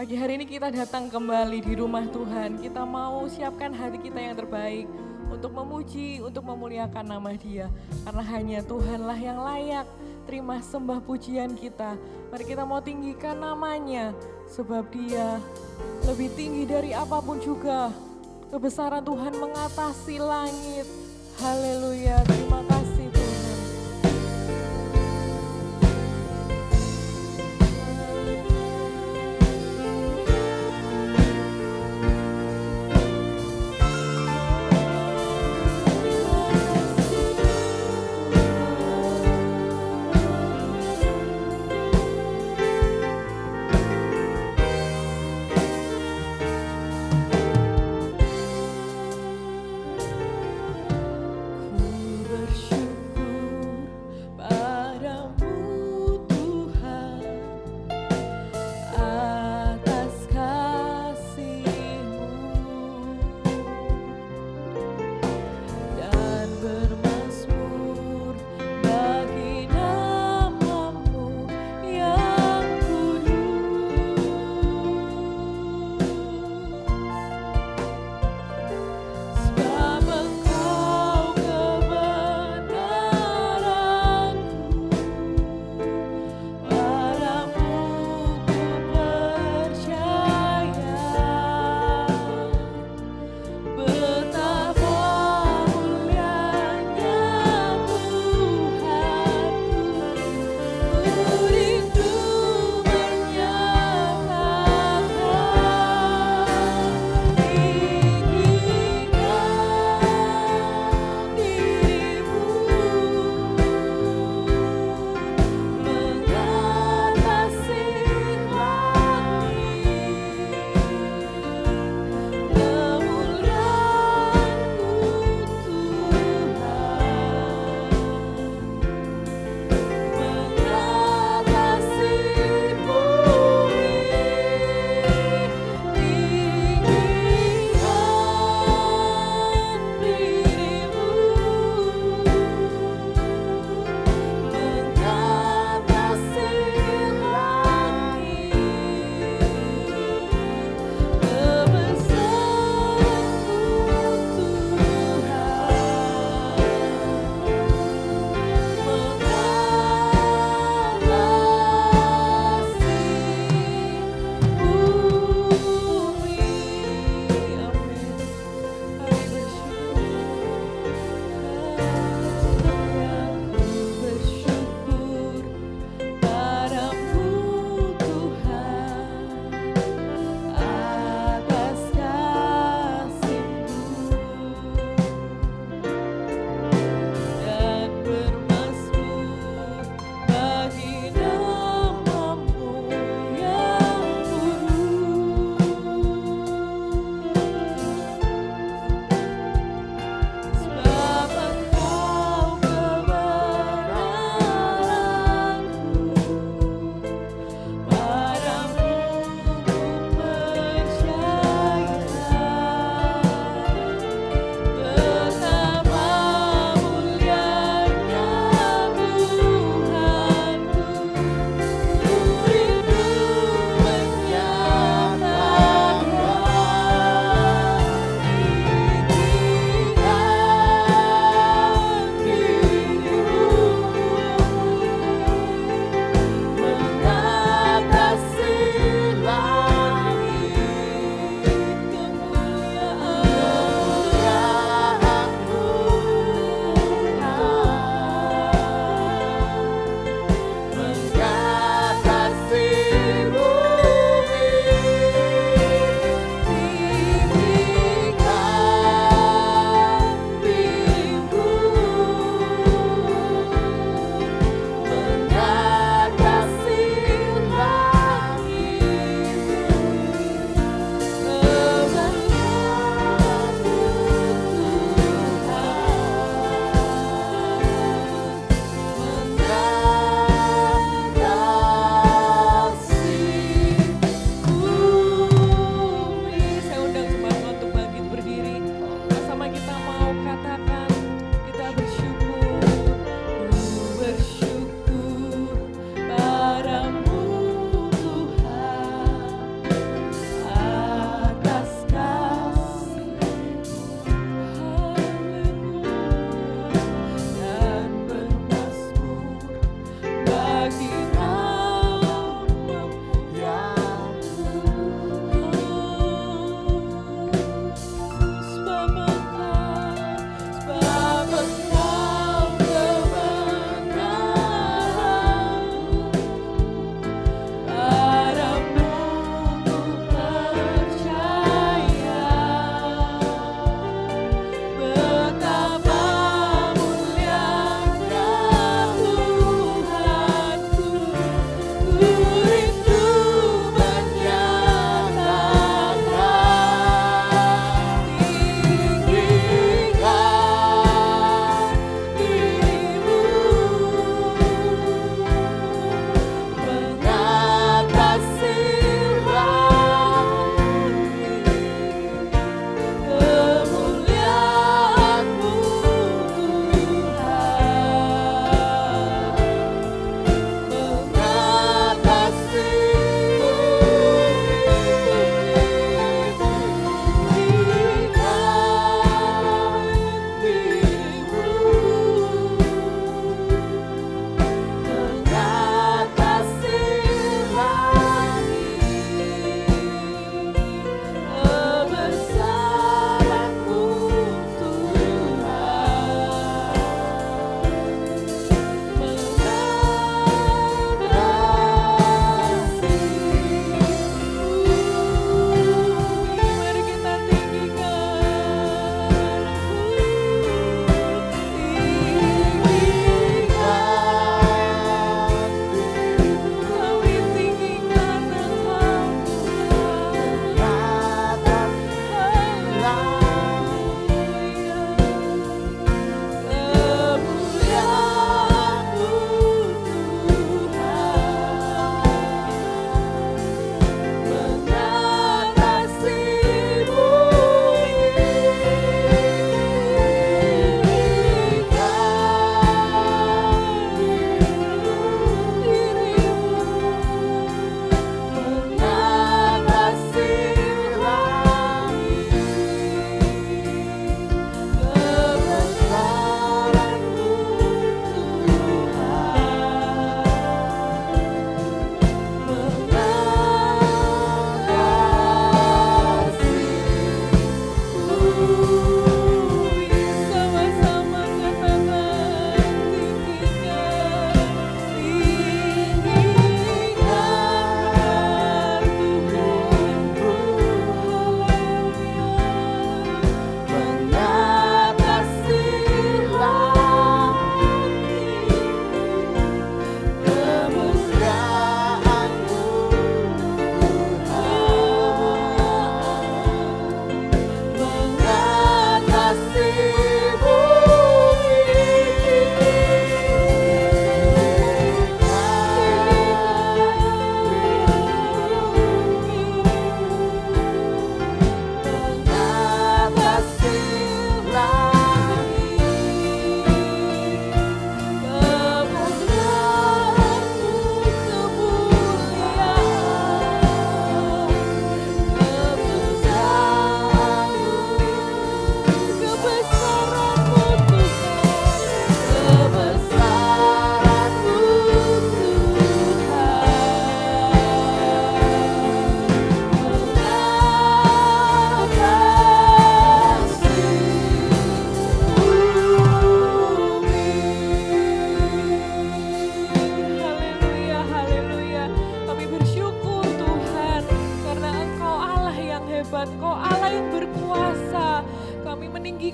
Pagi hari ini kita datang kembali di rumah Tuhan. Kita mau siapkan hati kita yang terbaik untuk memuji, untuk memuliakan nama Dia. Karena hanya Tuhanlah yang layak terima sembah pujian kita. Mari kita mau tinggikan namanya, sebab Dia lebih tinggi dari apapun juga. Kebesaran Tuhan mengatasi langit. Haleluya, terima kasih Tuhan. Ku bersyukur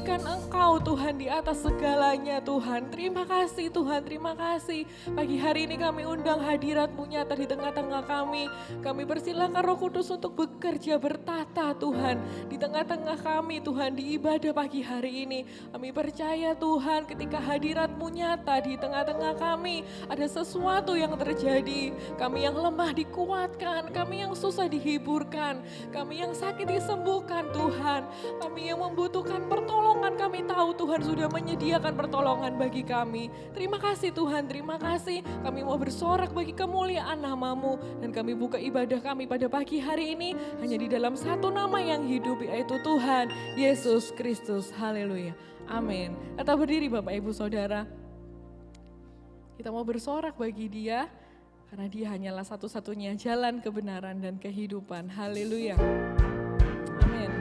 menjadikan Engkau Tuhan di atas segalanya Tuhan. Terima kasih Tuhan, terima kasih. Pagi hari ini kami undang hadirat-Mu nyata di tengah-tengah kami. Kami persilakan Roh Kudus untuk bekerja bertata Tuhan. Di tengah-tengah kami Tuhan di ibadah pagi hari ini. Kami percaya Tuhan ketika hadirat-Mu nyata di tengah-tengah kami. Ada sesuatu yang terjadi. Kami yang lemah dikuatkan, kami yang susah dihiburkan. Kami yang sakit disembuhkan Tuhan. Kami yang membutuhkan pertolongan, kami tahu Tuhan sudah menyediakan pertolongan bagi kami. Terima kasih Tuhan, terima kasih. Kami mau bersorak bagi kemuliaan nama-Mu. Dan kami buka ibadah kami pada pagi hari ini hanya di dalam satu nama yang hidup, yaitu Tuhan Yesus Kristus. Haleluya. Amin. Tetap berdiri Bapak Ibu Saudara. Kita mau bersorak bagi Dia. Karena Dia hanyalah satu-satunya jalan kebenaran dan kehidupan. Haleluya. Amin.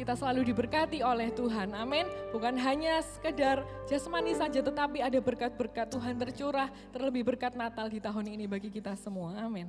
kita selalu diberkati oleh Tuhan. Amin. Bukan hanya sekedar jasmani saja, tetapi ada berkat-berkat Tuhan tercurah, terlebih berkat Natal di tahun ini bagi kita semua. Amin.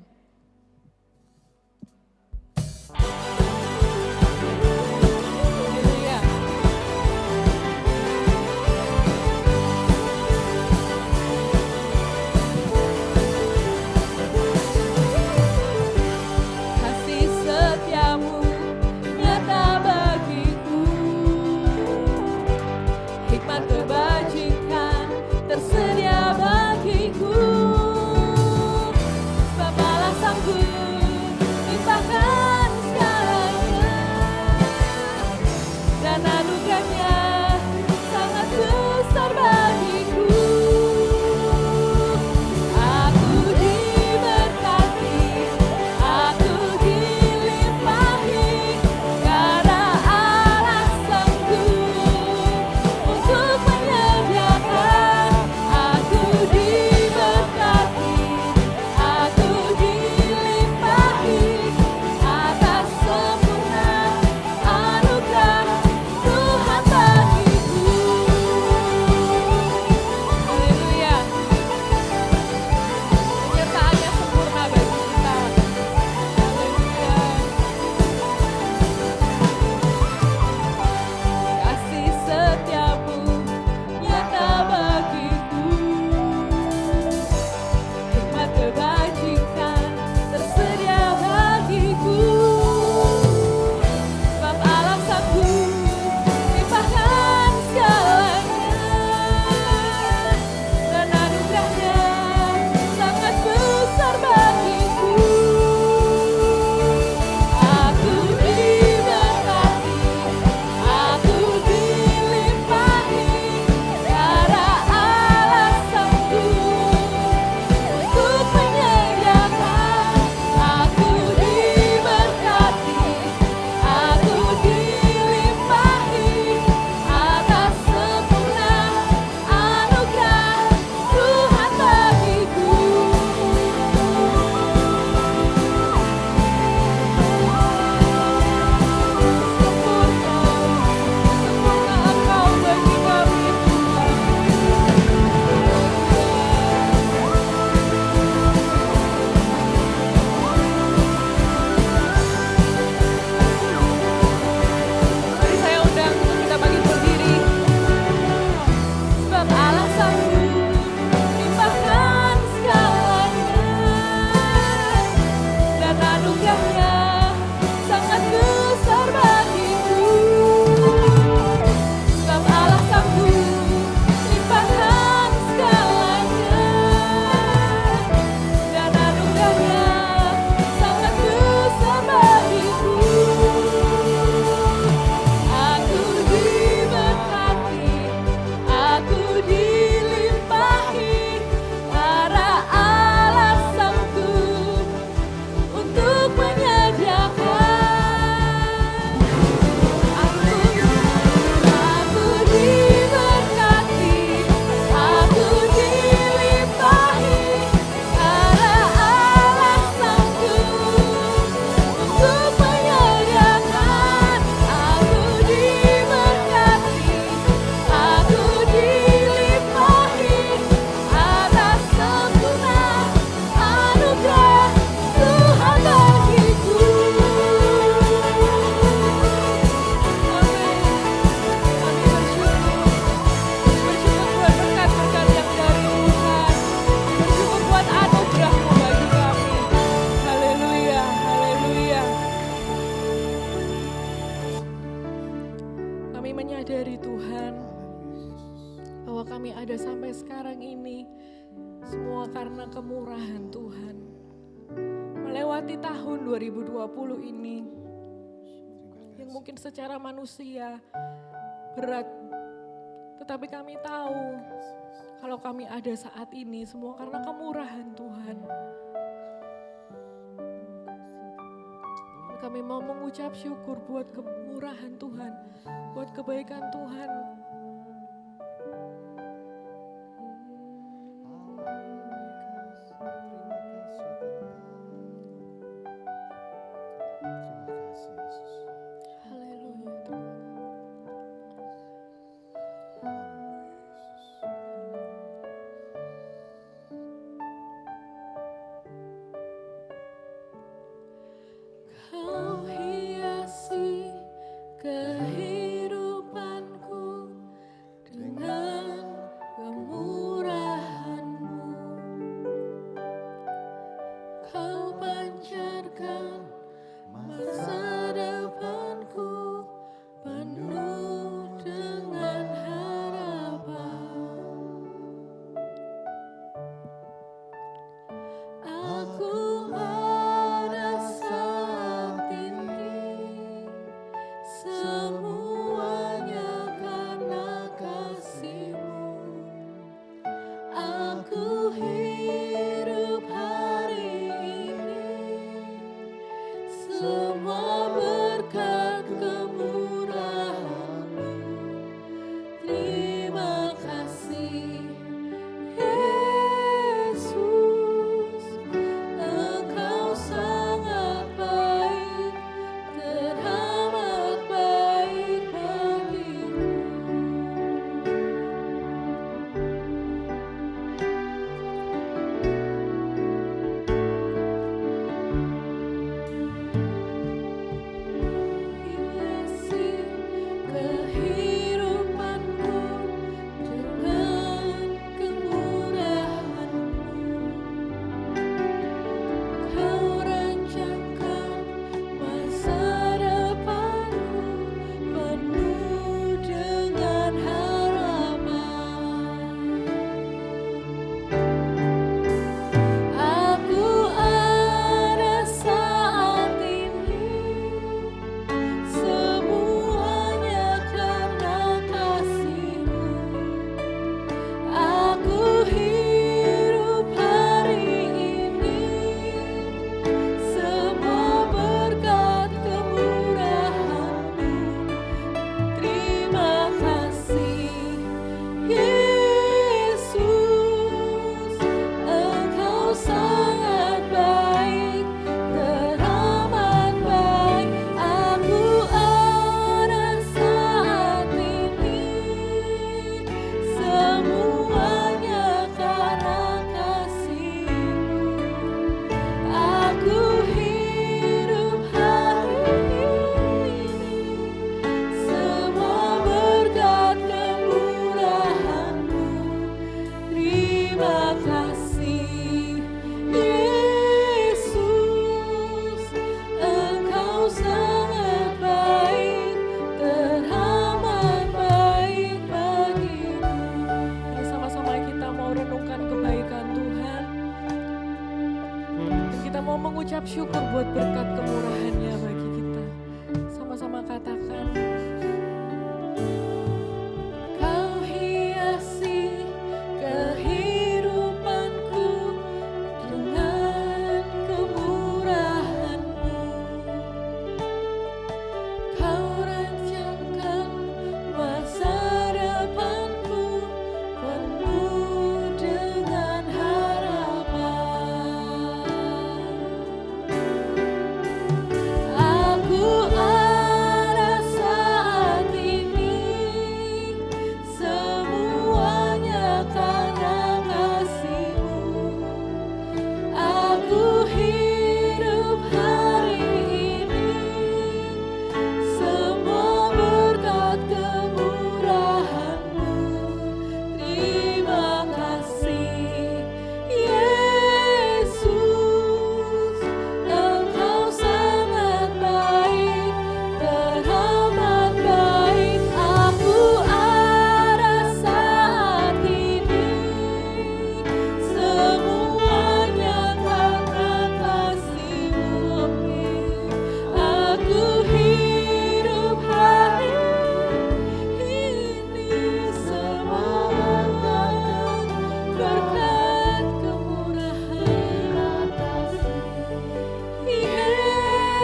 Tersedia bagiku, sebab Allah sanggup limpahkan segalanya, dan anugerahnya sangat besar bagiku. Aku diberkati, aku dilimpahi, karena Allah sanggup untuk menyediakan. Mungkin secara manusia berat, tetapi kami tahu kalau kami ada saat ini semua karena kemurahan Tuhan. Kami mau mengucap syukur buat kemurahan Tuhan, buat kebaikan Tuhan. Haleluya. semua berkat kemurahan-Mu. Terima kasih Yesus, Engkau sangat baik, teramat baik bagiku. Hiasi kehidupanku dengan kemurahan-Mu. Kau rancangkan masa depanku penuh dengan harapan. Aku ada saat ini, semuanya karena kasih-Mu. Aku hidup hari ini, semua berkat kemurahan-Mu. Terima kasih Yesus, Engkau sangat baik, teramat baik. Aku ada saat ini, semuanya karena kasih-Mu. Aku hidup hari ini, semua berkat kemurahan-Mu. Terima kasih Yesus, Engkau sangat baik, teramat baik bagiku. Mari sama-sama kita mau renungkan kebaikan Tuhan. Dan kita mau mengucap syukur buat berkat kemurahan-Nya bagi kita. Sama-sama katakan, Kau hiasi kehidupanku dengan kemurahan-Mu. Kau rancangkan masa depanku penuh dengan harapan. Aku ada saat ini, semuanya karena kasih-Mu. Aku hidup hari ini, semua berkat kemurahan-Mu. Terima kasih Yesus, Engkau sangat baik, teramat baik. Aku ada saat ini, semuanya karena kasih-Mu. Aku hidup hari ini, semua berkat kemurahan.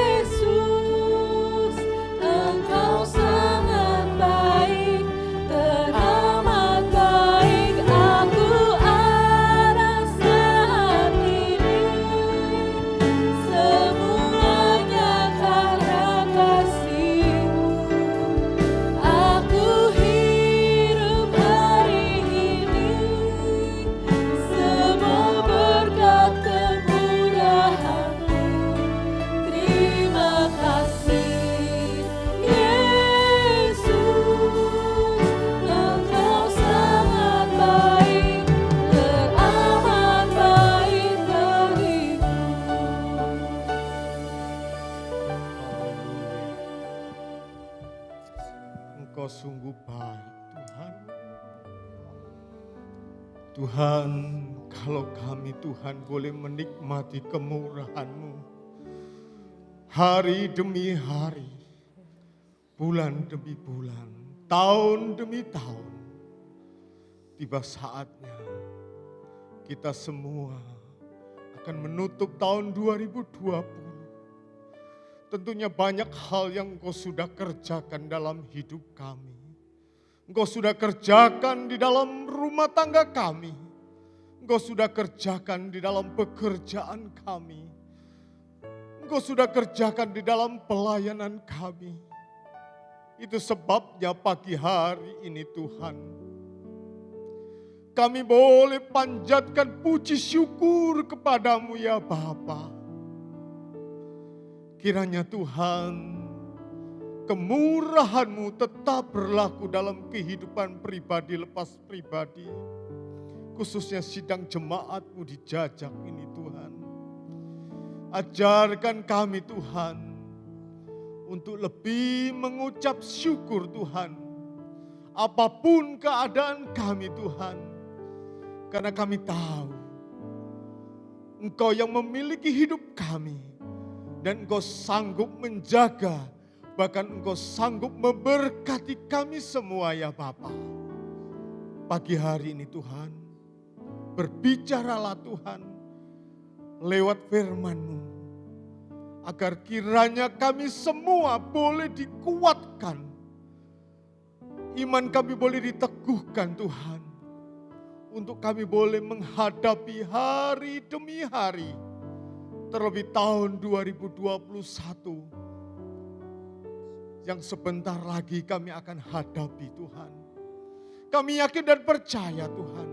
Yesus, Engkau sangat baik, teramat baik. Aku ada saat ini, semuanya karena kasih-Mu. Aku hidup hari ini, semua berkat kemurahan-Mu. Terima kasih Yesus, Engkau sangat baik, teramat baik bagiku. Engkau sungguh baik Tuhan. Tuhan, kalau kami Tuhan boleh menikmati kemurahan-Mu hari demi hari, bulan demi bulan, tahun demi tahun, tiba saatnya kita semua akan menutup tahun 2020 Tentunya banyak hal yang Engkau sudah kerjakan dalam hidup kami. Engkau sudah kerjakan di dalam rumah tangga kami. Engkau sudah kerjakan di dalam pekerjaan kami. Engkau sudah kerjakan di dalam pelayanan kami. Itu sebabnya pagi hari ini Tuhan, kami boleh panjatkan puji syukur kepadamu ya Bapa. Kiranya Tuhan, kemurahan-Mu tetap berlaku dalam kehidupan pribadi lepas pribadi. Khususnya sidang jemaat-Mu di Jajak ini Tuhan. Ajarkan kami Tuhan, untuk lebih mengucap syukur Tuhan. Apapun keadaan kami Tuhan. Karena kami tahu, Engkau yang memiliki hidup kami. Dan Engkau sanggup menjaga, bahkan Engkau sanggup memberkati kami semua ya Bapa. Pagi hari ini Tuhan, berbicaralah Tuhan lewat firman-Mu, agar kiranya kami semua boleh dikuatkan. Iman kami boleh diteguhkan Tuhan, untuk kami boleh menghadapi hari demi hari. Terlebih tahun 2021 yang sebentar lagi kami akan hadapi Tuhan. Kami yakin dan percaya Tuhan,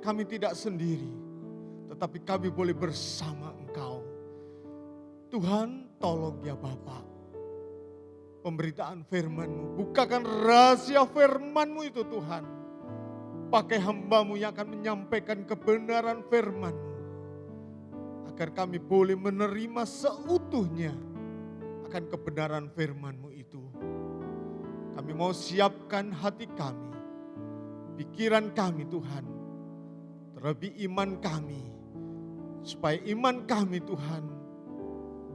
kami tidak sendiri, tetapi kami boleh bersama Engkau. Tuhan, tolong ya Bapa, pemberitaan firman-Mu, bukakan rahasia firman-Mu itu Tuhan. Pakai hamba-Mu yang akan menyampaikan kebenaran firman-Mu, agar kami boleh menerima seutuhnya akan kebenaran firman-Mu itu. Kami mau siapkan hati kami, pikiran kami Tuhan, terlebih iman kami, supaya iman kami Tuhan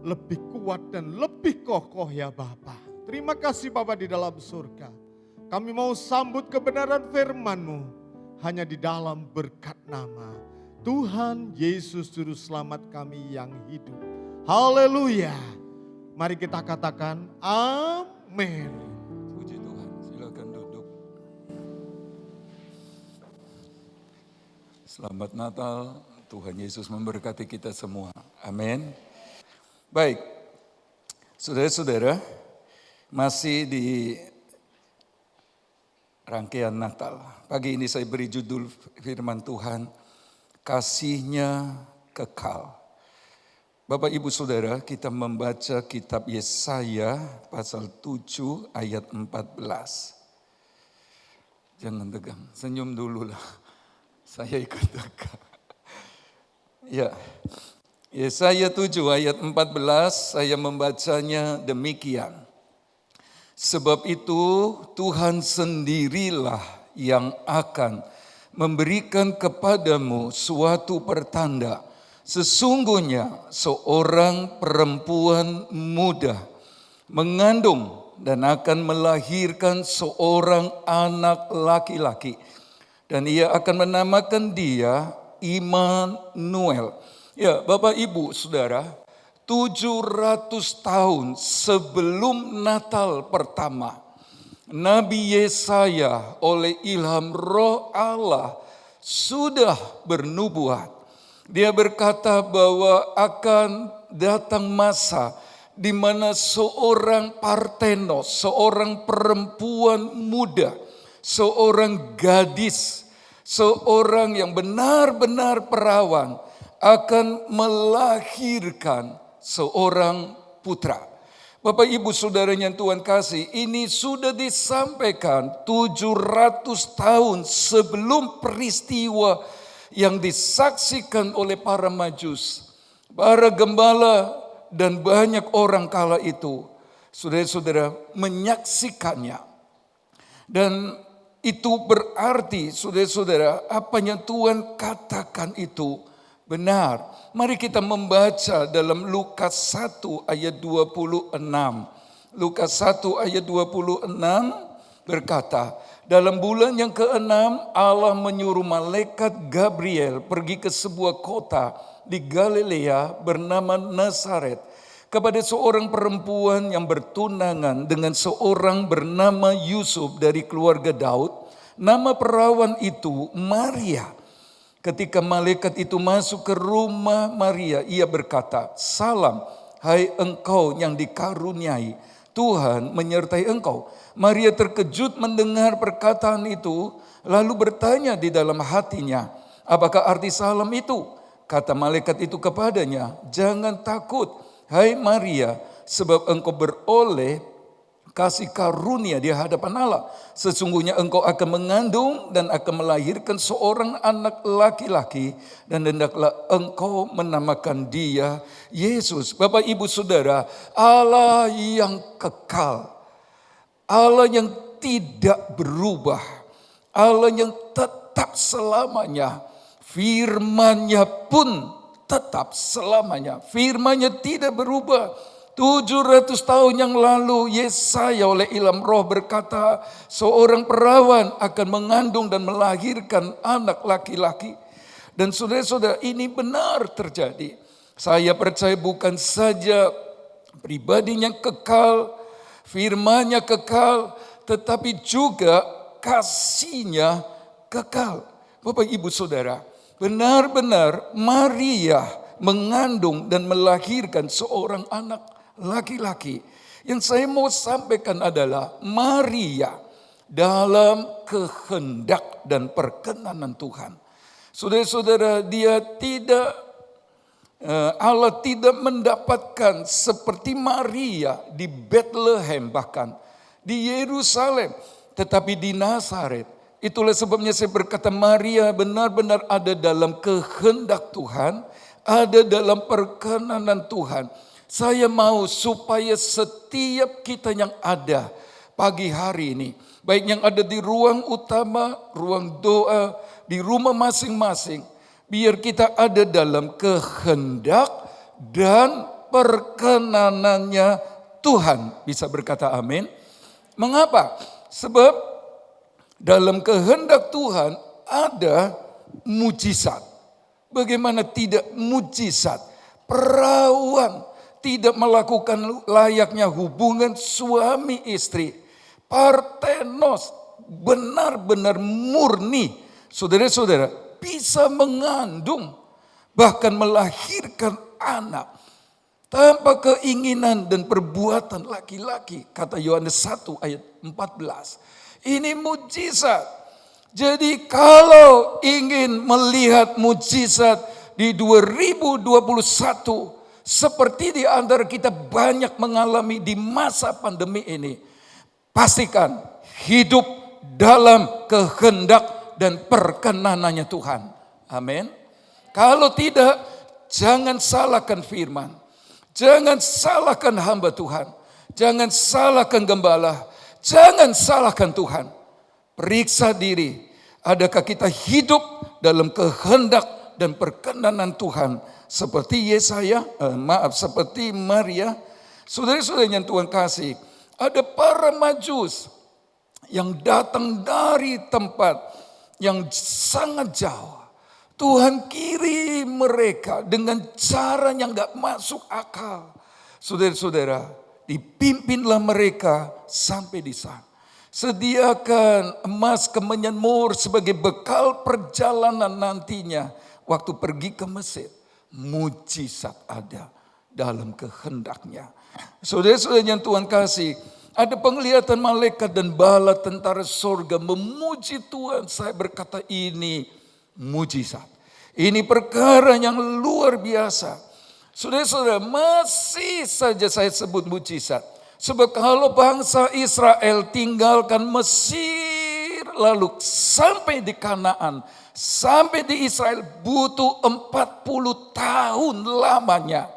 lebih kuat dan lebih kokoh ya Bapa. Terima kasih Bapa di dalam surga. Kami mau sambut kebenaran firman-Mu hanya di dalam berkat nama Tuhan Yesus Juru Selamat kami yang hidup. Haleluya. Mari kita katakan amin. Puji Tuhan, silakan duduk. Selamat Natal, Tuhan Yesus memberkati kita semua. Amin. Baik, saudara-saudara, masih di rangkaian Natal. Pagi ini saya beri judul firman Tuhan, kasih-Nya kekal. Bapak Ibu Saudara, kita membaca kitab Yesaya pasal 7 ayat 14. Jangan tegang, senyum dulu lah. Saya ikut tegang. Ya, Yesaya 7 ayat 14 saya membacanya demikian. Sebab itu Tuhan sendirilah yang akan memberikan kepadamu suatu pertanda. Sesungguhnya seorang perempuan muda mengandung dan akan melahirkan seorang anak laki-laki. Dan ia akan menamakan dia Immanuel. Ya, Bapak Ibu Saudara, 700 tahun sebelum Natal pertama, Nabi Yesaya oleh ilham Roh Allah sudah bernubuat. Dia berkata bahwa akan datang masa di mana seorang Parthenos, seorang perempuan muda, seorang gadis, seorang yang benar-benar perawan akan melahirkan seorang putra. Bapak Ibu Saudara yang Tuhan kasih, ini sudah disampaikan 700 tahun sebelum peristiwa yang disaksikan oleh para majus, para gembala dan banyak orang kala itu. Saudara-saudara menyaksikannya. Dan itu berarti saudara-saudara apa yang Tuhan katakan itu benar. Mari kita membaca dalam Lukas 1 ayat 26. Lukas 1 ayat 26 berkata, dalam bulan yang ke-6 Allah menyuruh malaikat Gabriel pergi ke sebuah kota di Galilea bernama Nazaret kepada seorang perempuan yang bertunangan dengan seorang bernama Yusuf dari keluarga Daud. Nama perawan itu Maria. Ketika malaikat itu masuk ke rumah Maria, ia berkata, "Salam, hai engkau yang dikaruniai, Tuhan menyertai engkau." Maria terkejut mendengar perkataan itu, lalu bertanya di dalam hatinya, "Apakah arti salam itu?" Kata malaikat itu kepadanya, "Jangan takut, hai Maria, sebab engkau beroleh kasih karunia di hadapan Allah. Sesungguhnya engkau akan mengandung dan akan melahirkan seorang anak laki-laki, dan hendaklah engkau menamakan dia Yesus." Bapak Ibu Saudara, Allah yang kekal, Allah yang tidak berubah, Allah yang tetap selamanya, firman-Nya pun tetap selamanya. Firman-Nya tidak berubah. 700 tahun yang lalu Yesaya oleh ilham roh berkata, seorang perawan akan mengandung dan melahirkan anak laki-laki. Dan saudara-saudara, ini benar terjadi. Saya percaya bukan saja pribadinya kekal, firman-Nya kekal, tetapi juga kasih-Nya kekal. Bapak Ibu Saudara, benar-benar Maria mengandung dan melahirkan seorang anak laki-laki. Yang saya mau sampaikan adalah Maria dalam kehendak dan perkenanan Tuhan. Saudara-saudara, Allah tidak mendapatkan seperti Maria di Bethlehem, bahkan di Yerusalem, tetapi di Nazaret. Itulah sebabnya saya berkata Maria benar-benar ada dalam kehendak Tuhan, ada dalam perkenanan Tuhan. Saya mau supaya setiap kita yang ada pagi hari ini, baik yang ada di ruang utama, ruang doa, di rumah masing-masing, biar kita ada dalam kehendak dan perkenanannya Tuhan. Bisa berkata amin? Mengapa? Sebab dalam kehendak Tuhan ada mujizat. Bagaimana tidak mujizat? Perawan tidak melakukan layaknya hubungan suami istri. Partenos benar-benar murni. Saudara-saudara, bisa mengandung, bahkan melahirkan anak tanpa keinginan dan perbuatan laki-laki. Kata Yohanes 1 ayat 14. Ini mujizat. Jadi kalau ingin melihat mujizat di 2021, seperti di antara kita banyak mengalami di masa pandemi ini, pastikan hidup dalam kehendak dan perkenanannya Tuhan. Amin. Kalau tidak, jangan salahkan firman. Jangan salahkan hamba Tuhan. Jangan salahkan gembala. Jangan salahkan Tuhan. Periksa diri. Adakah kita hidup dalam kehendak dan perkenanan Tuhan? Seperti seperti Maria. Saudara-saudara yang Tuhan kasih, ada para majus yang datang dari tempat yang sangat jauh. Tuhan kirim mereka dengan cara yang gak masuk akal. Saudara-saudara, dipimpinlah mereka sampai di sana. Sediakan emas kemenyan mur sebagai bekal perjalanan nantinya waktu pergi ke Mesir. Mujizat ada dalam kehendaknya. Saudara-saudara yang Tuhan kasih, ada penglihatan malaikat dan bala tentara surga memuji Tuhan. Saya berkata ini mujizat. Ini perkara yang luar biasa. Saudara-saudara, masih saja saya sebut mujizat. Sebab kalau bangsa Israel tinggalkan Mesir lalu sampai di Kanaan, sampai di Israel butuh 40 tahun lamanya.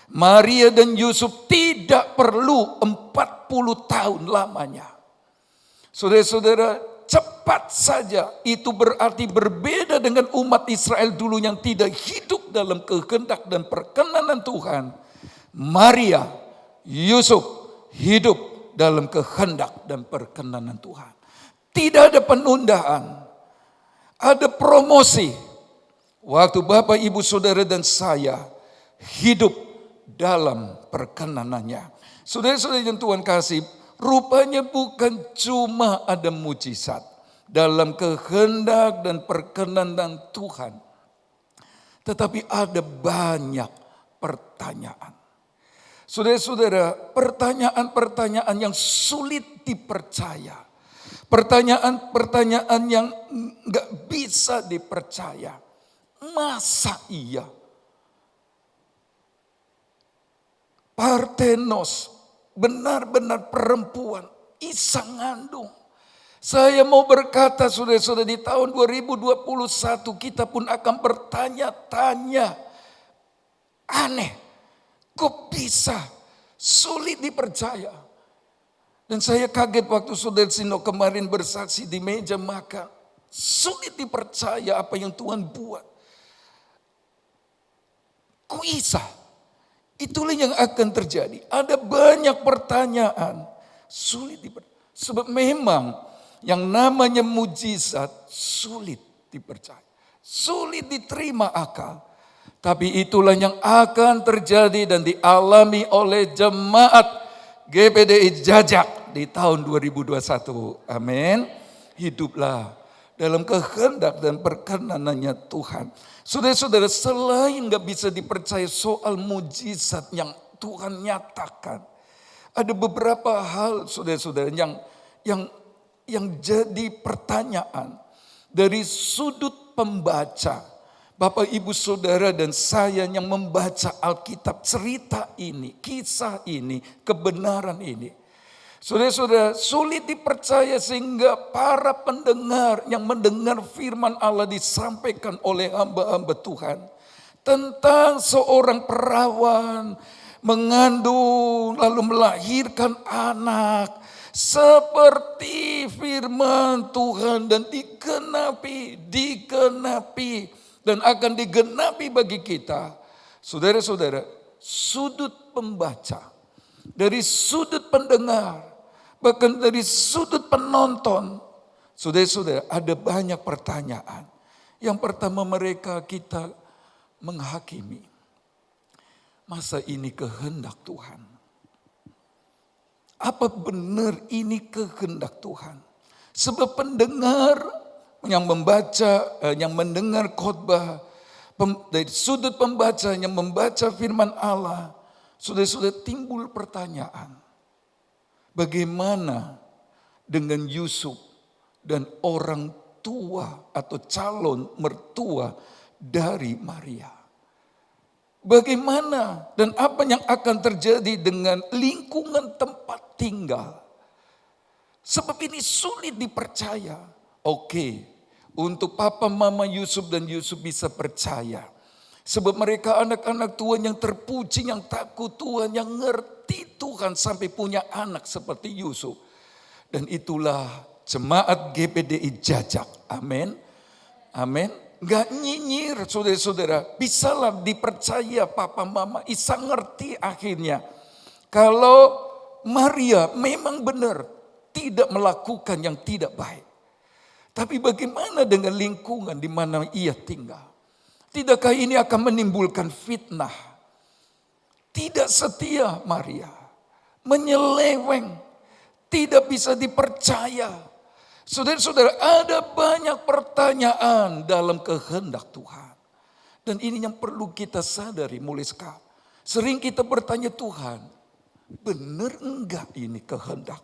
Maria dan Yusuf tidak perlu 40 tahun lamanya. Saudara-saudara, cepat saja. Itu berarti berbeda dengan umat Israel dulu yang tidak hidup dalam kehendak dan perkenanan Tuhan. Maria, Yusuf hidup dalam kehendak dan perkenanan Tuhan. Tidak ada penundaan. Ada promosi. Waktu Bapak, Ibu, Saudara dan saya hidup dalam perkenanannya. Saudara-saudara yang Tuhan kasih, rupanya bukan cuma ada mujizat dalam kehendak dan perkenanan Tuhan, tetapi ada banyak pertanyaan. Saudara-saudara, pertanyaan-pertanyaan yang sulit dipercaya. Pertanyaan-pertanyaan yang nggak bisa dipercaya. Masa iya? Parthenos, benar-benar perempuan, Isa ngandung. Saya mau berkata saudara-saudara, di tahun 2021 kita pun akan bertanya-tanya. Aneh, kok bisa? Sulit dipercaya. Dan saya kaget waktu saudara Sino kemarin bersaksi di meja makan. Sulit dipercaya apa yang Tuhan buat. Kok bisa? Itulah yang akan terjadi. Ada banyak pertanyaan. Sulit dipercaya. Sebab memang yang namanya mujizat sulit dipercaya. Sulit diterima akal. Tapi itulah yang akan terjadi dan dialami oleh jemaat GPDI Jajak di tahun 2021. Amin. Hiduplah dalam kehendak dan perkenanannya Tuhan. Saudara-saudara, selain gak bisa dipercaya soal mujizat yang Tuhan nyatakan, ada beberapa hal saudara-saudara yang jadi pertanyaan dari sudut pembaca. Bapak, Ibu, Saudara dan saya yang membaca Alkitab, cerita ini, kisah ini, kebenaran ini. Saudara-saudara, sulit dipercaya sehingga para pendengar yang mendengar firman Allah disampaikan oleh hamba-hamba Tuhan. Tentang seorang perawan mengandung lalu melahirkan anak. Seperti firman Tuhan dan digenapi. Dan akan digenapi bagi kita. Saudara-saudara, sudut pembaca, dari sudut pendengar, bahkan dari sudut penonton. Saudara-saudara, ada banyak pertanyaan. Yang pertama, kita menghakimi. Masa ini kehendak Tuhan? Apa benar ini kehendak Tuhan? Sebab pendengar yang membaca, yang mendengar khotbah, dari sudut pembaca yang membaca firman Allah, sudah timbul pertanyaan. Bagaimana dengan Yusuf dan orang tua atau calon mertua dari Maria? Bagaimana dan apa yang akan terjadi dengan lingkungan tempat tinggal? Sebab ini sulit dipercaya. Oke. Untuk papa mama Yusuf dan Yusuf bisa percaya. Sebab mereka anak-anak Tuhan yang terpuji, yang takut Tuhan, yang ngerti Tuhan sampai punya anak seperti Yusuf. Dan itulah jemaat GPDI Jajak. Amin. Amin. Gak nyinyir saudara-saudara. Bisalah dipercaya papa mama. Isa ngerti akhirnya. Kalau Maria memang benar tidak melakukan yang tidak baik. Tapi bagaimana dengan lingkungan di mana ia tinggal? Tidakkah ini akan menimbulkan fitnah? Tidak setia Maria, menyeleweng, tidak bisa dipercaya. Saudara-saudara, ada banyak pertanyaan dalam kehendak Tuhan. Dan ini yang perlu kita sadari mulai sekarang. Sering kita bertanya Tuhan, benar enggak ini kehendak?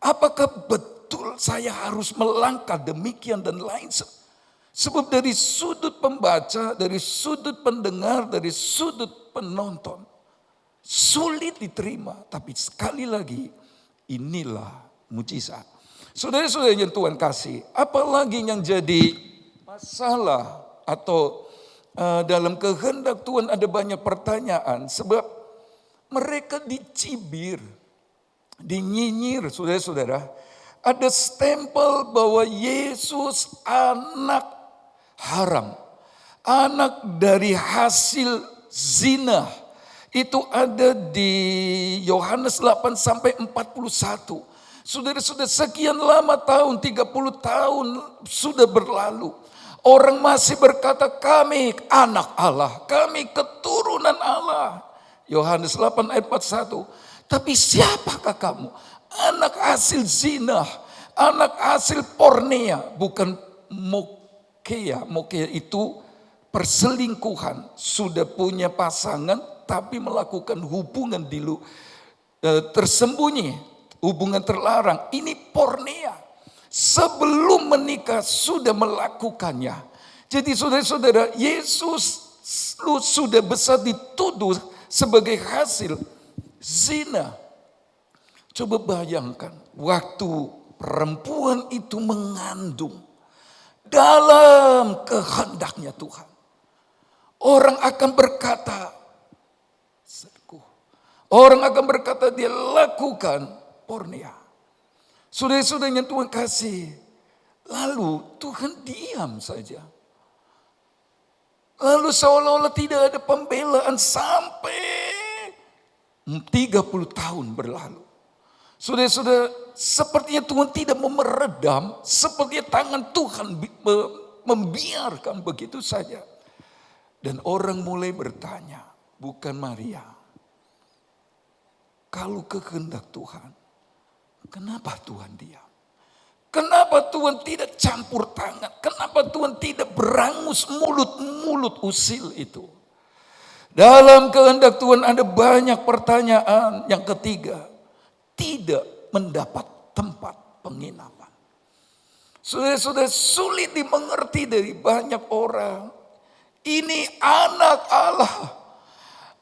Apakah betul saya harus melangkah demikian dan lain sebab dari sudut pembaca, dari sudut pendengar, dari sudut penonton sulit diterima. Tapi sekali lagi inilah mujizat. Saudara-saudara yang Tuhan kasih, apalagi yang jadi masalah atau dalam kehendak Tuhan ada banyak pertanyaan sebab mereka dicibir, dinyinyir saudara-saudara. Ada stempel bahwa Yesus anak haram. Anak dari hasil zina. Itu ada di Yohanes 8 sampai 41. Saudara-saudara, sekian lama tahun, 30 tahun sudah berlalu. Orang masih berkata kami anak Allah, kami keturunan Allah. Yohanes 8 ayat 41. Tapi siapakah kamu? Anak hasil zina, anak hasil pornea, bukan mokea. Mokea itu perselingkuhan. Sudah punya pasangan tapi melakukan hubungan tersembunyi, hubungan terlarang. Ini pornea. Sebelum menikah sudah melakukannya. Jadi saudara-saudara, Yesus sudah besar dituduh sebagai hasil zina. Coba bayangkan waktu perempuan itu mengandung dalam kehendaknya Tuhan. Orang akan berkata, orang akan berkata dia lakukan pornea. Saudara-saudara yang Tuhan kasih, lalu Tuhan diam saja. Lalu seolah-olah tidak ada pembelaan sampai 30 tahun berlalu. Saudara-saudara, sepertinya Tuhan tidak meredam, sepertinya tangan Tuhan membiarkan begitu saja. Dan orang mulai bertanya, bukan Maria, kalau kehendak Tuhan, kenapa Tuhan diam? Kenapa Tuhan tidak campur tangan? Kenapa Tuhan tidak berangus mulut-mulut usil itu? Dalam kehendak Tuhan ada banyak pertanyaan. Yang ketiga, tidak mendapat tempat penginapan. Sudah sulit dimengerti dari banyak orang. Ini anak Allah.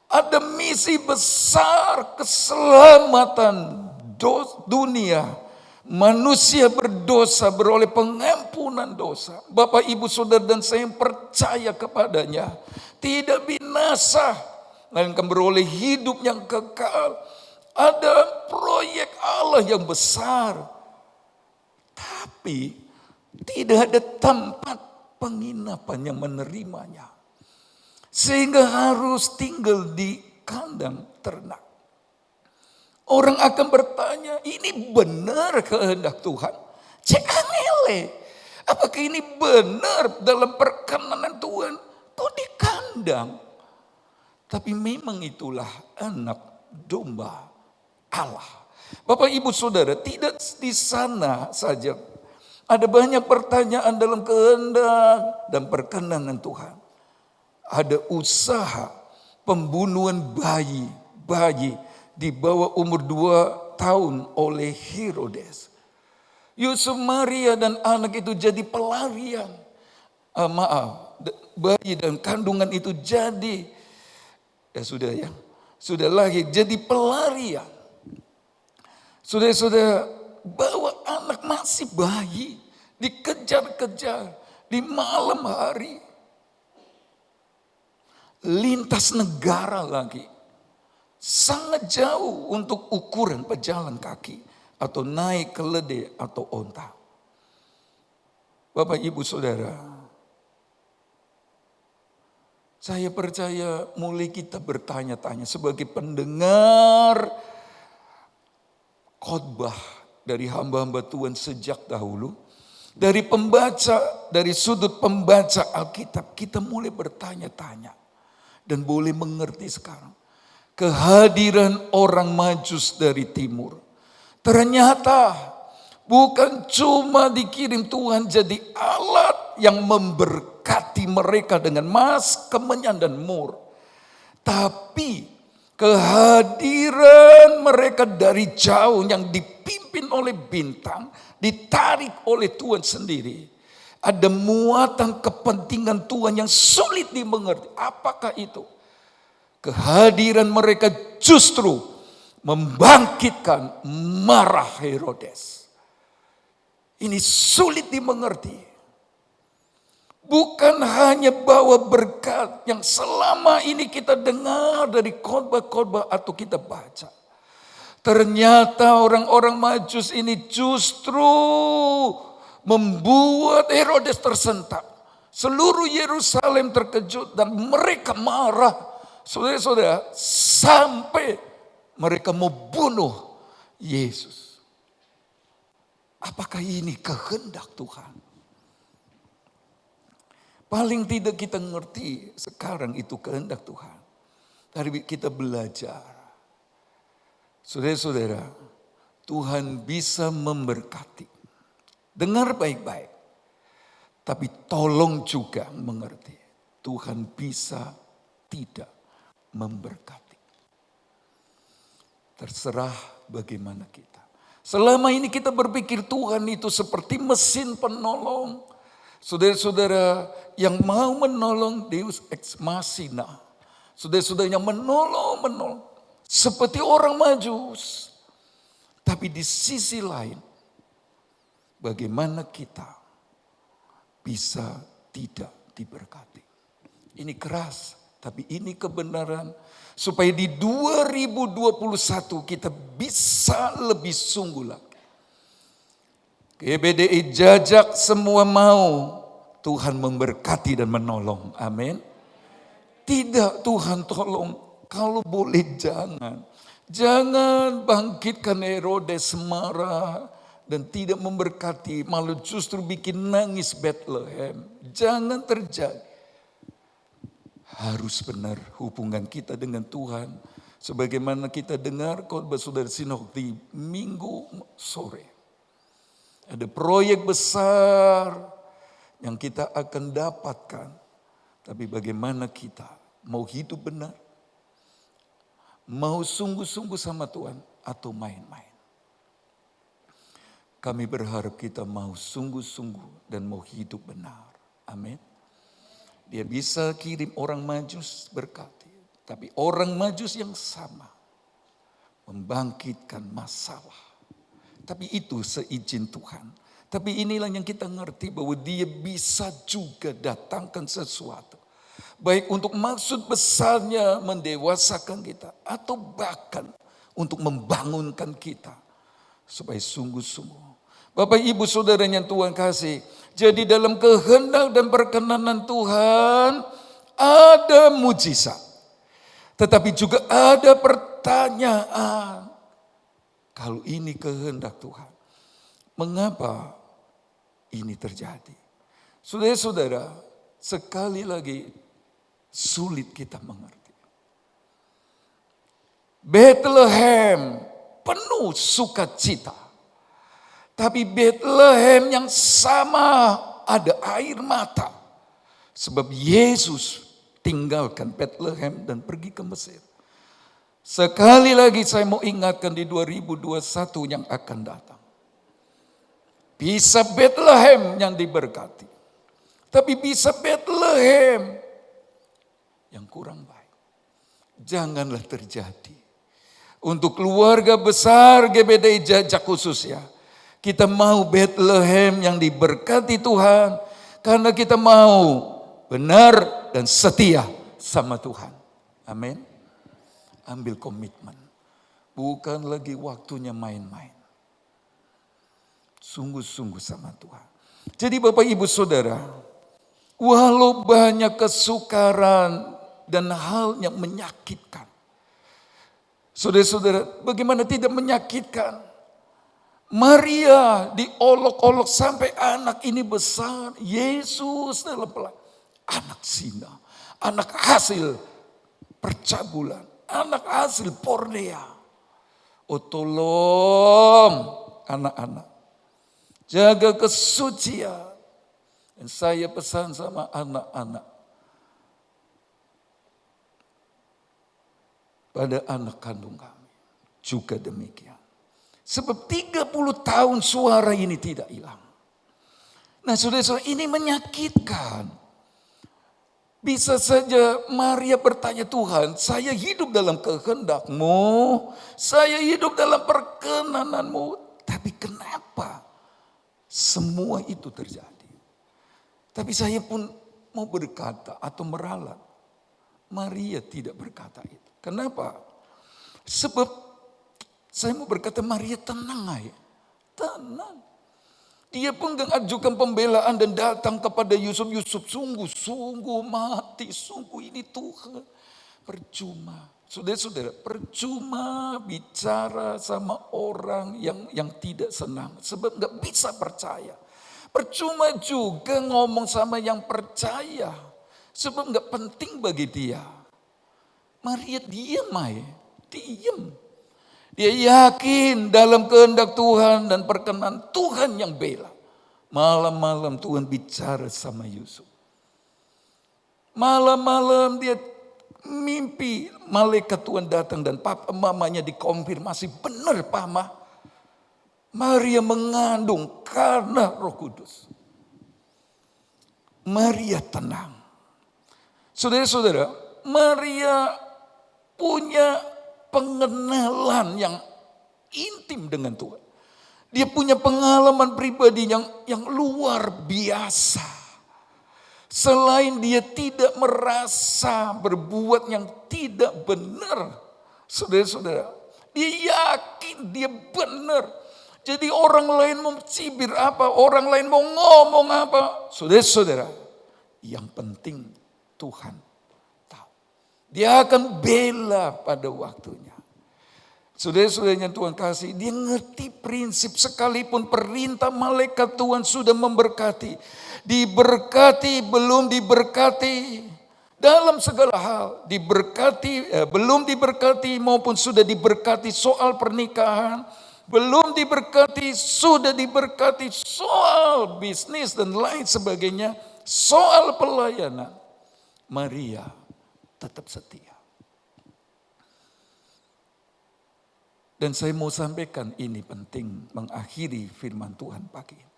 Ada misi besar keselamatan dunia. Manusia berdosa beroleh pengampunan dosa. Bapak, Ibu, Saudara dan saya yang percaya kepadanya tidak binasa, melainkan beroleh hidup yang kekal. Ada proyek Allah yang besar, tapi tidak ada tempat penginapan yang menerimanya, sehingga harus tinggal di kandang ternak. Orang akan bertanya, ini benar kehendak Tuhan? Angele, apakah ini benar dalam perkenanan Tuhan? Kok di kandang? Tapi memang itulah anak domba Allah. Bapak, Ibu, Saudara, tidak di sana saja. Ada banyak pertanyaan dalam kehendak dan perkenanan Tuhan. Ada usaha pembunuhan bayi di bawah umur 2 tahun oleh Herodes. Yusuf, Maria dan anak itu jadi pelarian. Bayi dan kandungan itu jadi, sudah lahir jadi pelarian. Sudah bawa anak masih bayi, dikejar-kejar di malam hari. Lintas negara lagi. Sangat jauh untuk ukuran pejalan kaki atau naik keledai atau onta. Bapak, Ibu, Saudara, saya percaya mulai kita bertanya-tanya sebagai pendengar khotbah dari hamba-hamba Tuhan sejak dahulu. Dari pembaca, dari sudut pembaca Alkitab, kita mulai bertanya-tanya dan boleh mengerti sekarang. Kehadiran orang Majus dari timur ternyata bukan cuma dikirim Tuhan jadi alat yang memberkati mereka dengan emas, kemenyan dan mur, tapi kehadiran mereka dari jauh yang dipimpin oleh bintang, ditarik oleh Tuhan sendiri. Ada muatan kepentingan Tuhan yang sulit dimengerti. Apakah itu? Kehadiran mereka justru membangkitkan marah Herodes. Ini sulit dimengerti. Bukan hanya bawa berkat yang selama ini kita dengar dari khotbah-khotbah atau kita baca. Ternyata orang-orang Majus ini justru membuat Herodes tersentak. Seluruh Yerusalem terkejut dan mereka marah. Saudara-saudara, sampai mereka mau bunuh Yesus. Apakah ini kehendak Tuhan? Paling tidak kita ngerti sekarang itu kehendak Tuhan. Tadi kita belajar. Saudara-saudara, Tuhan bisa memberkati. Dengar baik-baik. Tapi tolong juga mengerti. Tuhan bisa tidak memberkati. Terserah bagaimana kita. Selama ini kita berpikir Tuhan itu seperti mesin penolong. Saudara-saudara yang mau menolong Deus ex machina. Saudara-saudara yang menolong. Seperti orang Majus. Tapi di sisi lain, bagaimana kita bisa tidak diberkati. Ini keras, tapi ini kebenaran. Supaya di 2021 kita bisa lebih sungguh lagi. GBDI Jajak semua mau Tuhan memberkati dan menolong. Amin. Tidak, Tuhan tolong, kalau boleh jangan. Jangan bangkitkan Herodes marah dan tidak memberkati, malah justru bikin nangis Bethlehem. Jangan terjadi. Harus benar hubungan kita dengan Tuhan. Sebagaimana kita dengar khotbah saudara Sinok di Minggu sore. Ada proyek besar yang kita akan dapatkan. Tapi bagaimana kita mau hidup benar? Mau sungguh-sungguh sama Tuhan atau main-main? Kami berharap kita mau sungguh-sungguh dan mau hidup benar. Amin. Dia bisa kirim orang Majus berkati. Tapi orang Majus yang sama membangkitkan masalah. Tapi itu seizin Tuhan. Tapi inilah yang kita ngerti bahwa dia bisa juga datangkan sesuatu. Baik untuk maksud besarnya mendewasakan kita. Atau bahkan untuk membangunkan kita. Supaya sungguh-sungguh. Bapak ibu saudara yang Tuhan kasih. Jadi dalam kehendak dan perkenanan Tuhan ada mujizat. Tetapi juga ada pertanyaan. Kalau ini kehendak Tuhan. Mengapa ini terjadi? Saudara-saudara, sekali lagi sulit kita mengerti. Bethlehem penuh sukacita. Tapi Bethlehem yang sama ada air mata. Sebab Yesus tinggalkan Bethlehem dan pergi ke Mesir. Sekali lagi saya mau ingatkan di 2021 yang akan datang. Bisa Bethlehem yang diberkati. Tapi bisa Bethlehem yang kurang baik. Janganlah terjadi. Untuk keluarga besar GBDI Jajak khususnya. Kita mau Bethlehem yang diberkati Tuhan. Karena kita mau benar dan setia sama Tuhan. Amin. Ambil komitmen. Bukan lagi waktunya main-main. Sungguh-sungguh sama Tuhan. Jadi Bapak Ibu Saudara. Walau banyak kesukaran dan hal yang menyakitkan. Saudara-saudara, bagaimana tidak menyakitkan? Maria diolok-olok sampai anak ini besar. Yesus dalam pelak. Anak zina. Anak hasil percabulan. Anak hasil pornea. Oh tolong anak-anak. Jaga kesucian. Dan saya pesan sama anak-anak. Pada anak kandung kami. Juga demikian. Sebab 30 tahun suara ini tidak hilang. Nah saudara-saudara ini menyakitkan. Bisa saja Maria bertanya Tuhan, saya hidup dalam kehendak-Mu, saya hidup dalam perkenanan-Mu. Tapi kenapa semua itu terjadi? Tapi saya pun mau berkata atau meralat. Maria tidak berkata itu. Kenapa? Sebab saya mau berkata Maria tenang aja. Tenang. Dia pun mengajukan pembelaan dan datang kepada Yusuf. Yusuf sungguh-sungguh mati. Sungguh ini Tuhan. Percuma. Saudara-saudara, percuma bicara sama orang yang tidak senang. Sebab gak bisa percaya. Percuma juga ngomong sama yang percaya. Sebab gak penting bagi dia. Maria diam aja, diam. Dia yakin dalam kehendak Tuhan dan perkenan Tuhan yang bela. Malam-malam Tuhan bicara sama Yusuf. Malam-malam dia mimpi malaikat Tuhan datang dan papa mamanya dikonfirmasi, benar Pama. Maria mengandung karena Roh Kudus. Maria tenang. Saudara-saudara, Maria punya pengenalan yang intim dengan Tuhan. Dia punya pengalaman pribadi yang luar biasa. Selain dia tidak merasa berbuat yang tidak benar. Saudara-saudara, dia yakin dia benar. Jadi orang lain mau cibir apa, orang lain mau ngomong apa. Saudara-saudara, yang penting Tuhan tahu. Dia akan bela pada waktunya. Saudara-saudara yang Tuhan kasih, dia ngerti prinsip sekalipun perintah malaikat Tuhan sudah memberkati. Diberkati, belum diberkati. Dalam segala hal, diberkati, belum diberkati maupun sudah diberkati soal pernikahan. Belum diberkati, sudah diberkati soal bisnis dan lain sebagainya. Soal pelayanan. Maria tetap setia. Dan saya mau sampaikan ini penting mengakhiri firman Tuhan pagi ini.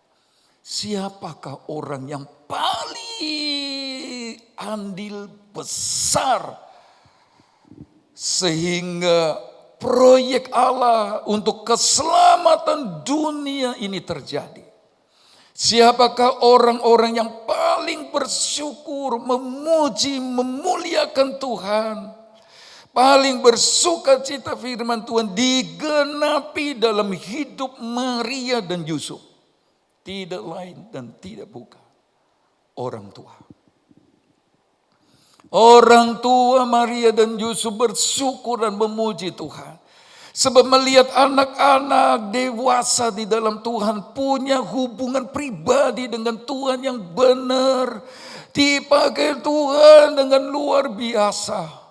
Siapakah orang yang paling andil besar sehingga proyek Allah untuk keselamatan dunia ini terjadi? Siapakah orang-orang yang paling bersyukur, memuji, memuliakan Tuhan? Paling bersuka cita firman Tuhan digenapi dalam hidup Maria dan Yusuf. Tidak lain dan tidak bukan orang tua. Orang tua Maria dan Yusuf bersyukur dan memuji Tuhan. Sebab melihat anak-anak dewasa di dalam Tuhan punya hubungan pribadi dengan Tuhan yang benar. Dipakai Tuhan dengan luar biasa.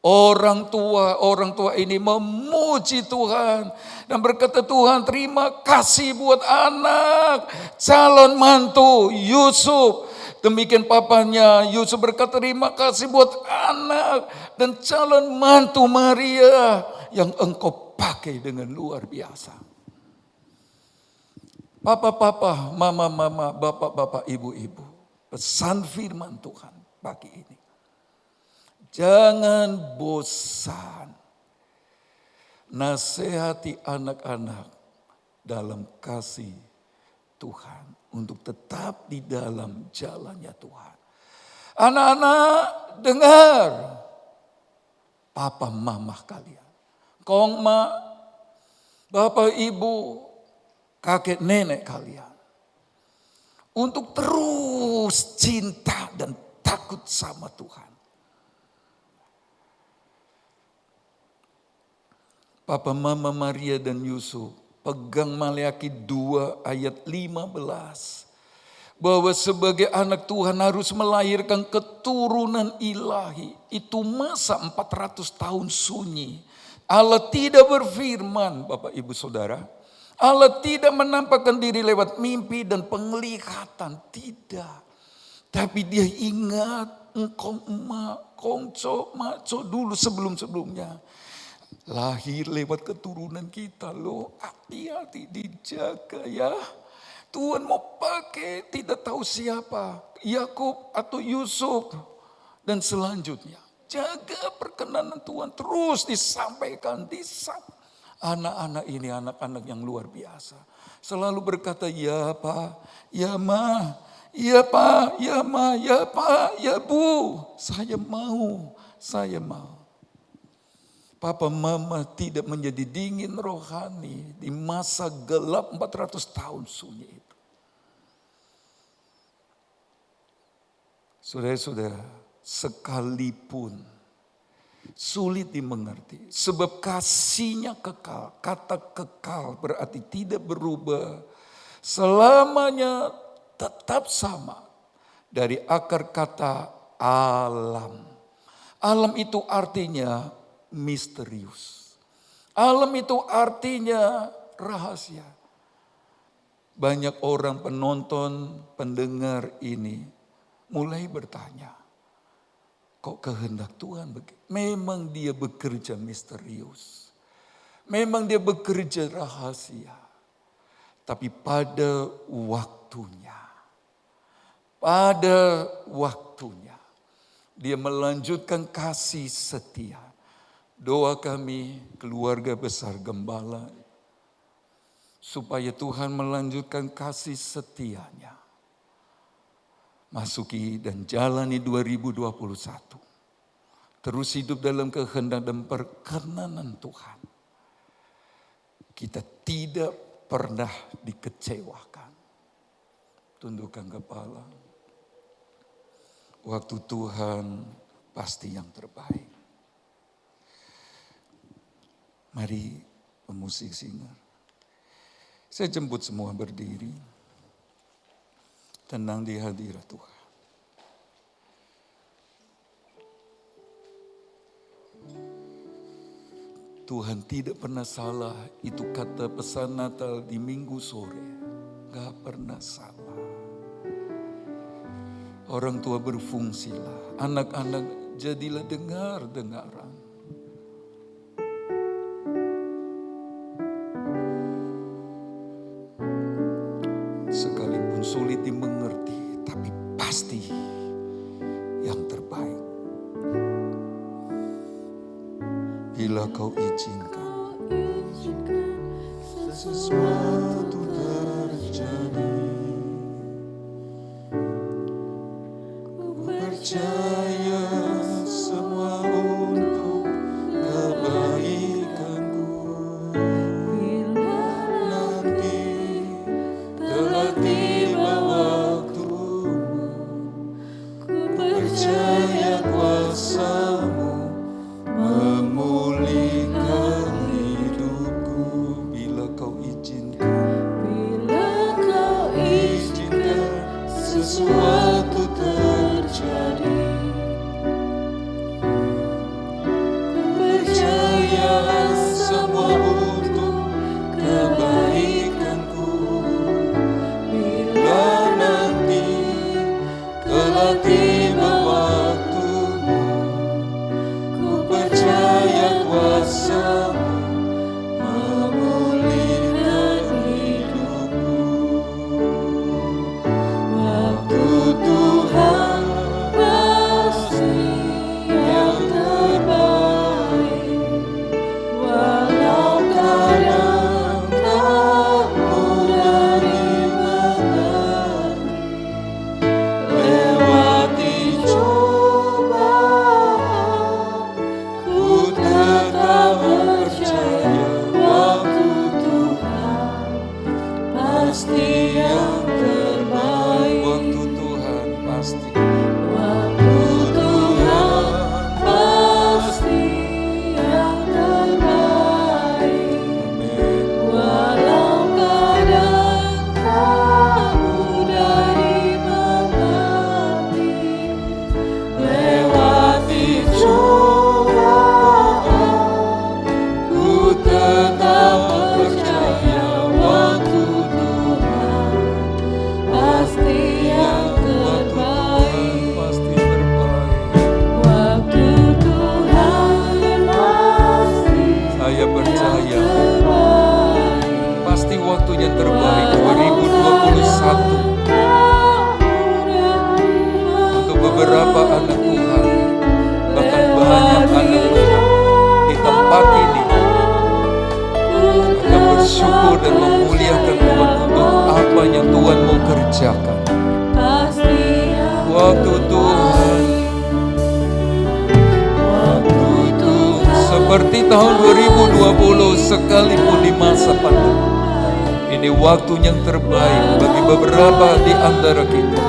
Orang tua ini memuji Tuhan dan berkata, Tuhan terima kasih buat anak calon mantu Yusuf. Demikian papanya Yusuf berkata, terima kasih buat anak dan calon mantu Maria yang engkau pakai dengan luar biasa. Papa-papa, mama-mama, bapak-bapak, ibu-ibu, pesan firman Tuhan pagi ini. Jangan bosan nasihati anak-anak dalam kasih Tuhan untuk tetap di dalam jalannya Tuhan. Anak-anak dengar papa mama kalian, kongma, bapak ibu, kakek nenek kalian. Untuk terus cinta dan takut sama Tuhan. Papa Mama Maria dan Yusuf pegang Maleakhi 2 ayat 15. Bahwa sebagai anak Tuhan harus melahirkan keturunan ilahi. Itu masa 400 tahun sunyi. Allah tidak berfirman, Bapak Ibu Saudara. Allah tidak menampakkan diri lewat mimpi dan penglihatan. Tidak. Tapi dia ingat engkau emak, kongco, maco dulu sebelum-sebelumnya. Lahir lewat keturunan kita loh. Hati-hati dijaga ya. Tuhan mau pakai tidak tahu siapa. Yakub atau Yusuf. Dan selanjutnya. Jaga perkenanan Tuhan. Terus disampaikan. Anak-anak ini anak-anak yang luar biasa. Selalu berkata ya Pak. Ya Ma. Ya Pak. Ya Ma. Ya Pak. Ya Bu. Saya mau. Saya mau. Papa mama tidak menjadi dingin rohani di masa gelap 400 tahun sunyi itu. Saudara-saudara, sekalipun sulit dimengerti. Sebab kasihnya kekal. Kata kekal berarti tidak berubah. Selamanya tetap sama. Dari akar kata alam. Alam itu artinya misterius. Alam itu artinya rahasia. Banyak orang penonton, pendengar ini mulai bertanya, kok kehendak Tuhan begitu? Memang dia bekerja misterius. Memang dia bekerja rahasia. Tapi pada waktunya, dia melanjutkan kasih setia. Doa kami, keluarga besar Gembala, supaya Tuhan melanjutkan kasih setianya. Masuki dan jalani 2021. Terus hidup dalam kehendak dan perkenanan Tuhan. Kita tidak pernah dikecewakan. Tundukkan kepala. Waktu Tuhan pasti yang terbaik. Mari pemusik singer. Saya jemput semua berdiri. Tenang di hadirat Tuhan. Tuhan tidak pernah salah. Itu kata pesan Natal di Minggu sore. Gak pernah salah. Orang tua berfungsilah. Anak-anak jadilah dengar-dengaran. Sekalipun sulit dimengerti, tapi pasti yang terbaik. Bila kau izinkan sesuatu terjadi, ku percaya semua untuk kebaikanku. Nanti telah tiba waktumu, ku percaya kuasa-Mu memulihkan hidupku. Bila kau izinkan sesuatu terjadi, ku percaya semua untuk kebaikanku. Bila nanti telah tiba waktumu, ku percaya kuasa-Mu memulihkan hidupku. Waktu Tuhan pasti yang terbaik, walau kadang tak mudah dimengerti. Lewati cobaan, ku tetap percaya waktu Tuhan pasti yang terbaik. Waktu Tuhan pasti. Waktu Tuhan pasti yang terbaik. Walau kadang tak mudah dimengerti. Lewati cobaan, ku tetap percaya waktu Tuhan pasti yang terbaik. Pasti terbaik. Waktu Tuhan pasti. Saya percaya pasti waktunya terbaik 2021 untuk beberapa anak Tuhan, bahkan banyak anak Tuhan di tempat ini akan bersyukur dan memuliakan Tuhan untuk apa yang Tuhan mau kerjakan. Waktu Tuhan, seperti tahun 2020 sekalipun di masa pandemi, ini waktu yang terbaik bagi beberapa di antara kita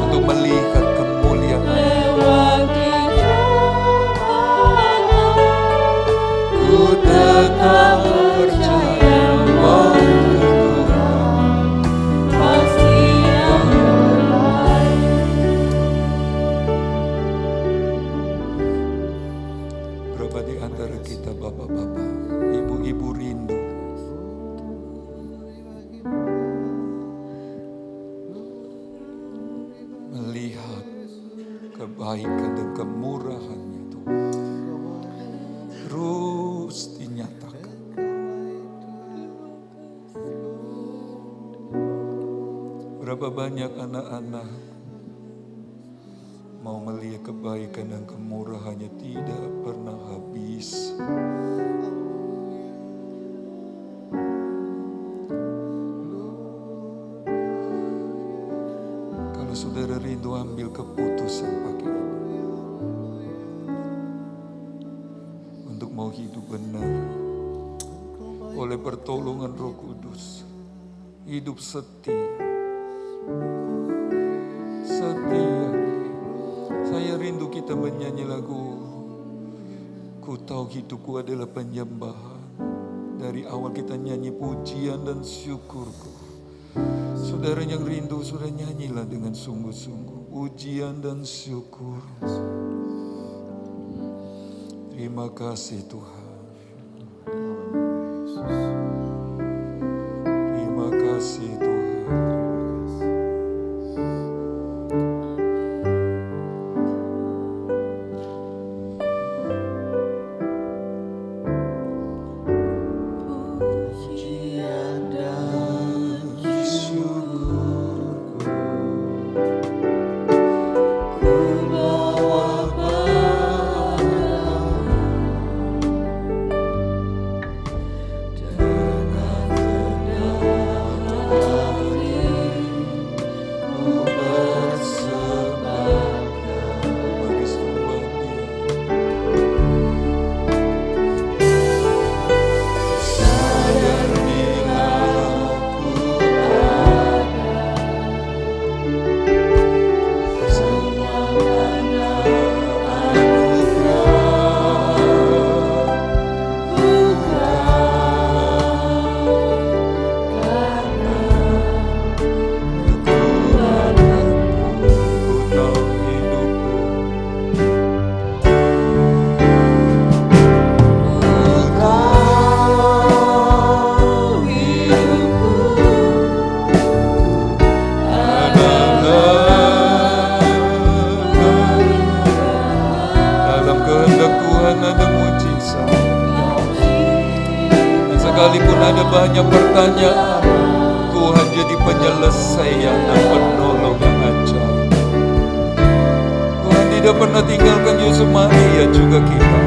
untuk melihat kemuliaan. Ku tetap percaya waktu Tuhan pasti yang terbaik. Ibu rindu melihat kebaikan dan kemurahan-Nya Tuhan terus dinyatakan. Berapa banyak anak-anak mau melihat kebaikan dan kemurahan-Nya tidak pernah habis. Kalau saudara rindu, ambil keputusan pagi ini untuk mau hidup benar oleh pertolongan Roh Kudus, hidup setia. Saya rindu kita menyanyi lagu Ku tahu hidupku adalah penyembahan. Dari awal kita nyanyi pujian dan syukurku. Saudara yang rindu, sudah nyanyilah dengan sungguh-sungguh pujian dan syukur. Terima kasih Tuhan. Terima kasih Tuhan. Sekalipun ada banyak pertanyaan, Tuhan jadi penyelesaian dan penolong yang ajaib. Tuhan tidak pernah tinggalkan Yusuf, Maria juga kita.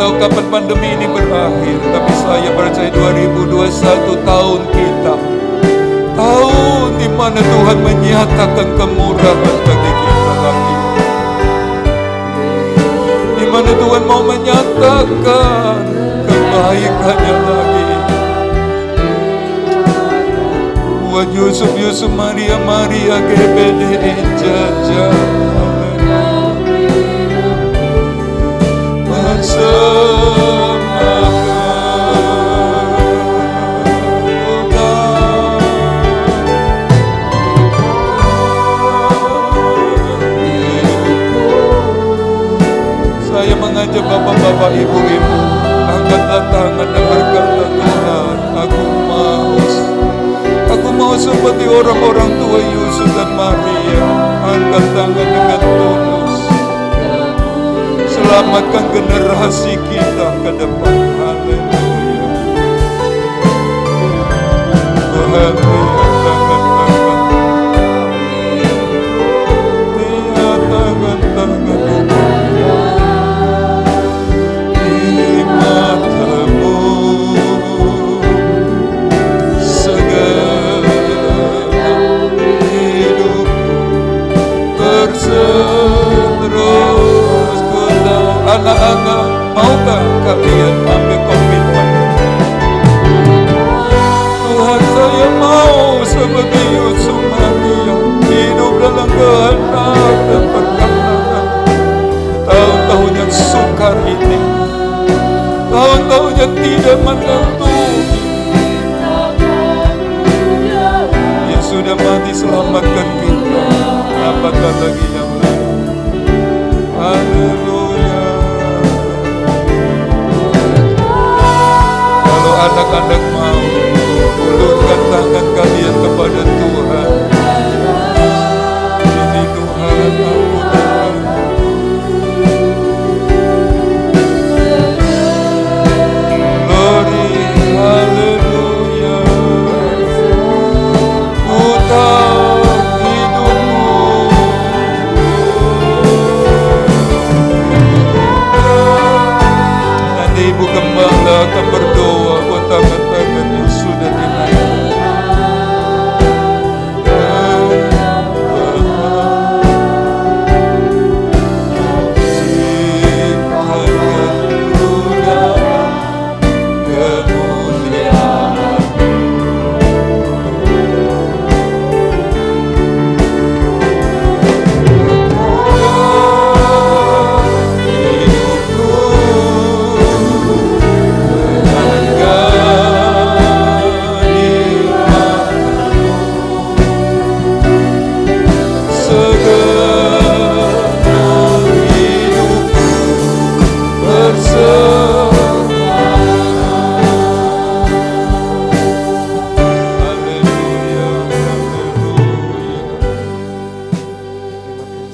Tahu kapan pandemi ini berakhir, tapi saya percaya 2021 tahun kita, tahun di mana Tuhan menyatakan kemurahan bagi kita lagi, di mana Tuhan mau menyatakan kebaikannya lagi. Buat Yusuf, Maria, GBD, Jaja, saya mengajak bapak-bapak, ibu-ibu, angkatlah tangan dan berkata, Tuhan, aku mau seperti orang-orang tua Yusuf dan Maria. Angkat tangan dengan tulus. Selamatkan generasi kita ke depan. Haleluya. Tuhan, lihat tangan-tangan anak-anak, maukah kalian ambil komitmen? Tuhan, saya mau seperti Yusuf Maria, hidup dalam kehendak dan perkenanan. Tahun-tahun yang sukar ini, tahun-tahun yang tidak menentu, yang sudah mati selamatkan kita. Apakah lagi yang lain? Haleluya. Kalau anak-anak mau, ulurkan tangan kalian kepada Tuhan. Ini Tuhan, aku Tuhan. Glory, haleluya. Ku tahu hidupmu. Nanti Ibu Gembala akan berdoa buat tangan-tangan yang sudah dinaikkan.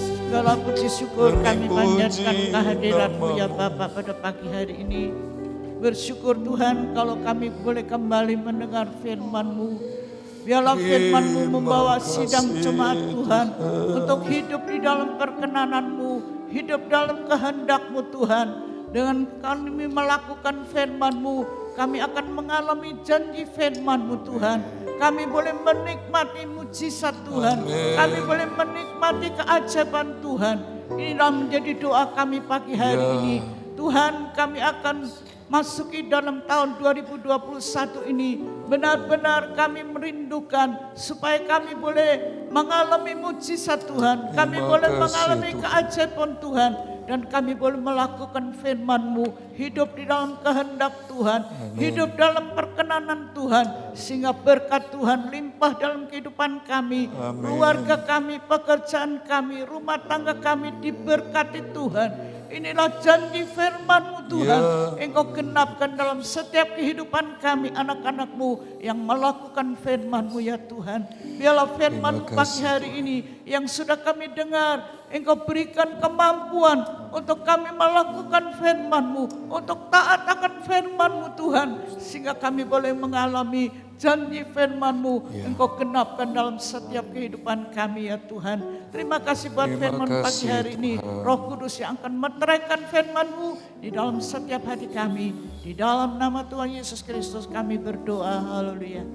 Segala puji syukur kami panjatkan kehadiran-Mu ya Bapa pada pagi hari ini. Bersyukur Tuhan kalau kami boleh kembali mendengar firman-Mu. Biarlah firman-Mu membawa sidang jemaat Tuhan untuk hidup di dalam perkenanan-Mu, hidup dalam kehendak-Mu Tuhan. Dengan kami melakukan firman-Mu, kami akan mengalami janji firman-Mu Tuhan. Kami boleh menikmati mujizat Tuhan. Kami boleh menikmati keajaiban Tuhan. Inilah menjadi doa kami pagi hari ini. Tuhan, kami akan masuki dalam tahun 2021 ini. Benar-benar kami merindukan supaya kami boleh mengalami mujizat Tuhan. Kami boleh mengalami keajaiban Tuhan. Dan kami boleh melakukan firman-Mu, hidup di dalam kehendak Tuhan, hidup dalam perkenanan Tuhan, sehingga berkat Tuhan limpah dalam kehidupan kami, keluarga kami, pekerjaan kami, rumah tangga kami diberkati Tuhan. Inilah janji firman-Mu Tuhan, Engkau genapkan dalam setiap kehidupan kami, anak-anak-Mu yang melakukan firman-Mu ya Tuhan. Biarlah firman-Mu pagi hari ini yang sudah kami dengar, Engkau berikan kemampuan untuk kami melakukan firman-Mu, untuk taat akan firman-Mu Tuhan, sehingga kami boleh mengalami janji firman-Mu, Engkau genapkan dalam setiap kehidupan kami ya Tuhan. Terima kasih buat firman pagi hari ini, Roh Kudus yang akan meteraikan firman-Mu di dalam setiap hati kami. Di dalam nama Tuhan Yesus Kristus kami berdoa, haleluya.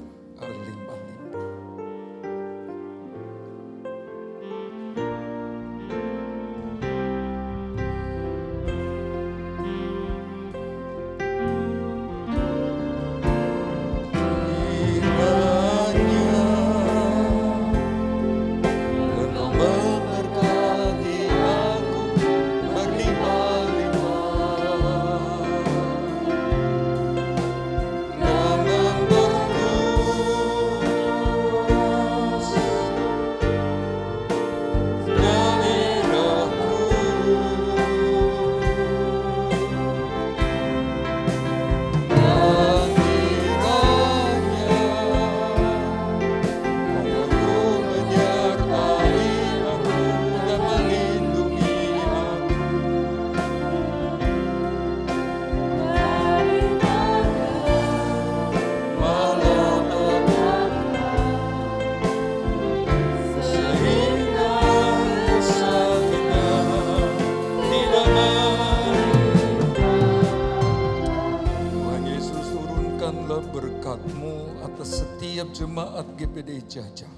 Jemaat GPD Jajah,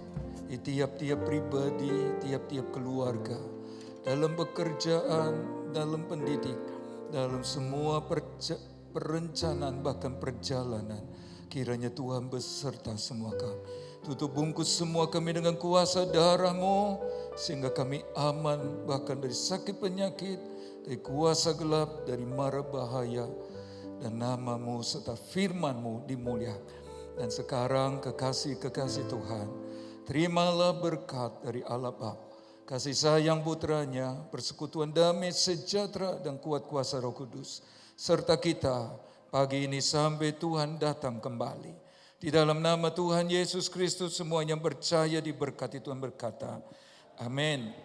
di tiap-tiap pribadi, tiap-tiap keluarga, dalam pekerjaan, dalam pendidikan, dalam semua perencanaan bahkan perjalanan. Kiranya Tuhan beserta semua kami. Tutup bungkus semua kami dengan kuasa darah-Mu, sehingga kami aman bahkan dari sakit penyakit, dari kuasa gelap, dari mara bahaya. Dan nama-Mu serta firman-Mu dimuliakan. Dan sekarang kekasih-kekasih Tuhan, terimalah berkat dari Allah Bapa, kasih sayang putranya, persekutuan damai, sejahtera dan kuat kuasa Roh Kudus, serta kita pagi ini sampai Tuhan datang kembali. Di dalam nama Tuhan Yesus Kristus semua yang percaya diberkati, Tuhan berkata, amin.